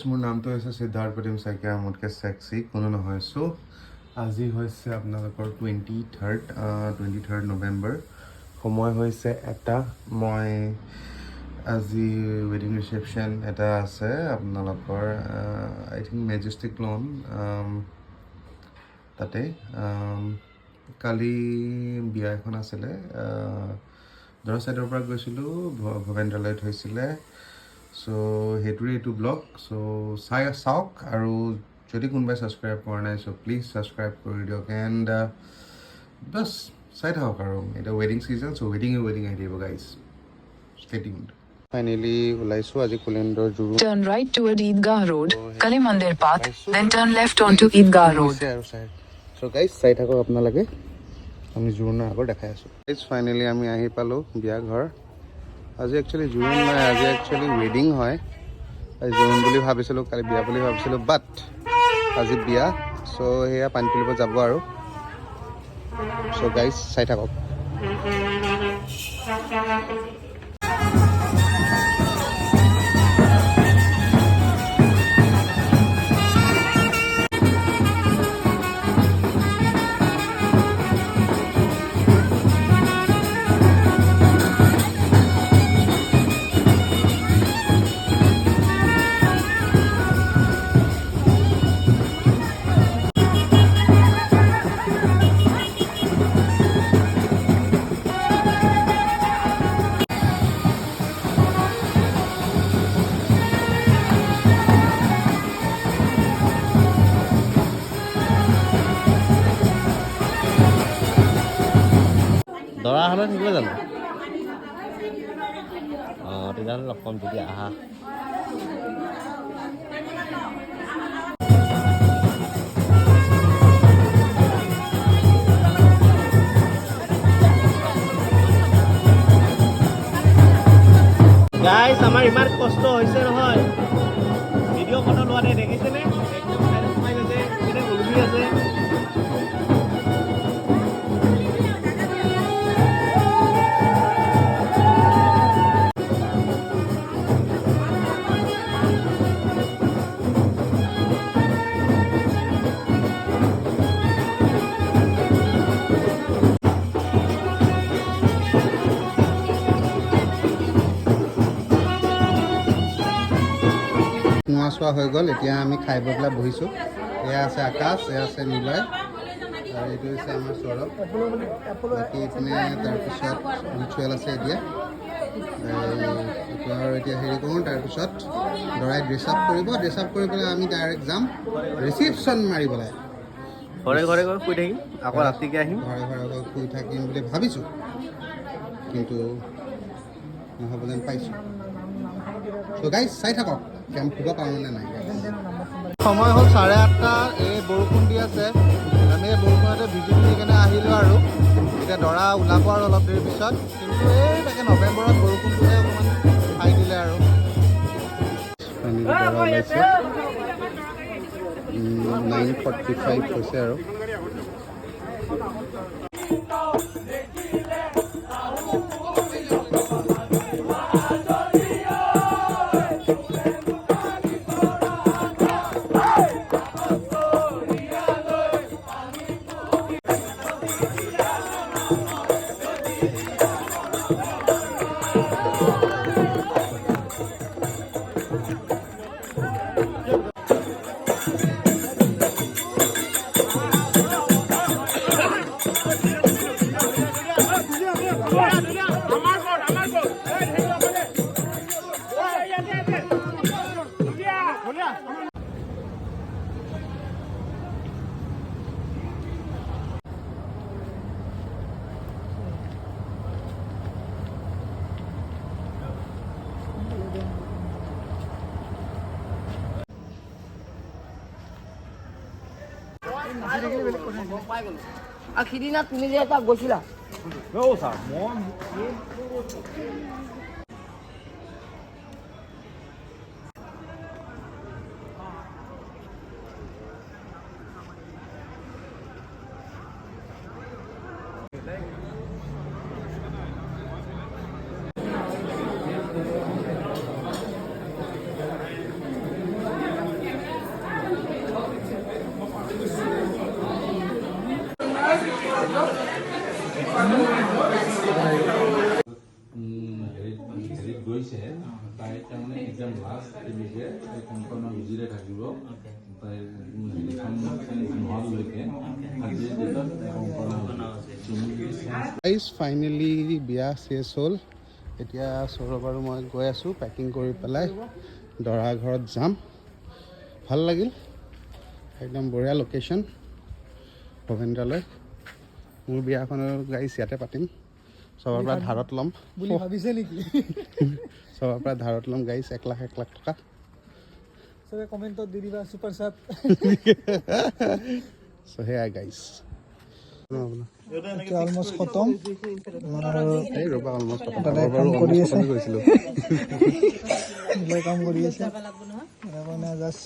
মোৰ নামটো হৈছে সিদ্ধাৰ্থ প্ৰতিম শইকীয়া, মোতকৈ সেক্সি কোনো নহয়। চ' আজি হৈছে আপোনালোকৰ 23rd নৱেম্বৰ। সময় হৈছে এটা। মই আজি ৱেডিং ৰিচেপশ্যন এটা আছে আপোনালোকৰ আই থিংক মেজেষ্টিক লন তাতে। কালি বিয়া এখন আছিলে, দৰা ছাইডৰ পৰা গৈছিলোঁ, ভৱেন্দ্ৰালয়ত হৈছিলে। চ' সেইটোৱে এইটো ব্লগ। চ' চাওক, আৰু যদি কোনোবাই ছাবস্ক্ৰাইব কৰা নাই চ' প্লিজ ছাবস্ক্ৰাইব কৰি দিয়ক। এণ্ড বাছ চাই থাকক আৰু। এতিয়া ৱেডিং ছিজন, চ' ৱেডিং আহি থাকিব গাইজ। Stay tuned. ফাইনেলি ওলাইছোঁ আজি কুলেণ্ডৰ জুৰু। Turn right toward Eidgah Road, Kali Mandir Path, then turn left onto Eidgah Road. চ' গাইজ চাই থাকক আপোনালোকে। আমি জোৰোণৰ আগত দেখাই আছোঁ। গাইজ ফাইনেলি আমি আহি পালোঁ বিয়া ঘৰ। আজি একচুৱেলি জোৰোণ নাই, আজি একচুৱেলি ৱেডিং হয়। আজি জোৰোণ বুলি ভাবিছিলোঁ, কালি বিয়া বুলি ভাবিছিলোঁ, বাট আজি বিয়া। চ' সেয়া পানী তুলিব যাব আৰু। চ' গাইজ চাই থাকক। দৰা হ'লে থাকিব জানো? তেতিয়াহ'লে লগ পাম তেতিয়া আহা। গাইজ আমাৰ ইমান কষ্ট হৈছে নহয়, ভিডিঅ' ফটো লোৱাতে দেখিছেনে? একদম সোমাই গৈছে, কেনে ওলমি আছে। নোৱা চোৱা হৈ গ'ল, এতিয়া আমি খাই বৈ পেলাই বহিছোঁ। এয়া আছে আকাশ, এয়া আছে নিলয়, আৰু এইটো হৈছে আমাৰ সৌৰভ। বাকী এইপিনে তাৰপিছত ৰিচুৱেল আছে এতিয়া। আৰু এতিয়া হেৰি কৰোঁ, তাৰপিছত দৰাই ড্ৰেছ আপ কৰিব। ড্ৰেছ আপ কৰি পেলাই আমি ডাইৰেক্ট যাম ৰিচিপশ্যন মাৰিবলৈ। ঘৰে ঘৰে গৈ শুই থাকিম, আকৌ ৰাতিকৈ আহিম। ঘৰে ঘৰে গৈ শুই থাকিম বুলি ভাবিছোঁ, কিন্তু নহ'ব যেন পাইছোঁ। চ' গাইজ চাই থাকক, কেম্প শুব পাৰোঁনে নাই। সময় হ'ল 8:30। এই বৰষুণ দি আছে, আমি এই বৰষুণতে ভিজি ভিজি কেনে আহিলোঁ আৰু। এতিয়া দৰা ওলাব আৰু অলপ দেৰি পিছত, কিন্তু এই তাকে নৱেম্বৰত বৰষুণটোহে অকণমান খাই দিলে আৰু। দৰা ওলাইছে, 9:45 হৈছে আৰু। সিদিনা তুমি যে এটা গৈছিলা একদম লাষ্ট এদিকে এই সম্পূৰ্ণ ভিজিৰে থাকিব তাই নোহোৱালৈকে আজি ডেটত সম্পূৰ্ণ গাইজ ফাইনেলি বিয়া শেষ হ'ল এতিয়া সৌৰভ আৰু মই গৈ আছোঁ পেকিং কৰি পেলাই দৰা ঘৰত যাম ভাল লাগিল একদম বঢ়িয়া লোকেশ্যন ভৱেন্দ্ৰালয় মোৰ বিয়াখনৰ গাইজ ইয়াতে পাতিম চবৰ পৰা ধাৰত ল'ম বুলি ভাবিছে নেকি চবৰ পৰা ধাৰত ল'ম গাইজ 1 লাখ টকা চবে কমেণ্টত দি দিবা ছুপাৰ চাট চ' সেয়া গাইজ অলমষ্ট খতম এই ৰ'বা অলমষ্ট দাদাই কাম কৰি আছে গৈছিলোঁ কাম কৰি আছে সেইকাৰণে জাষ্ট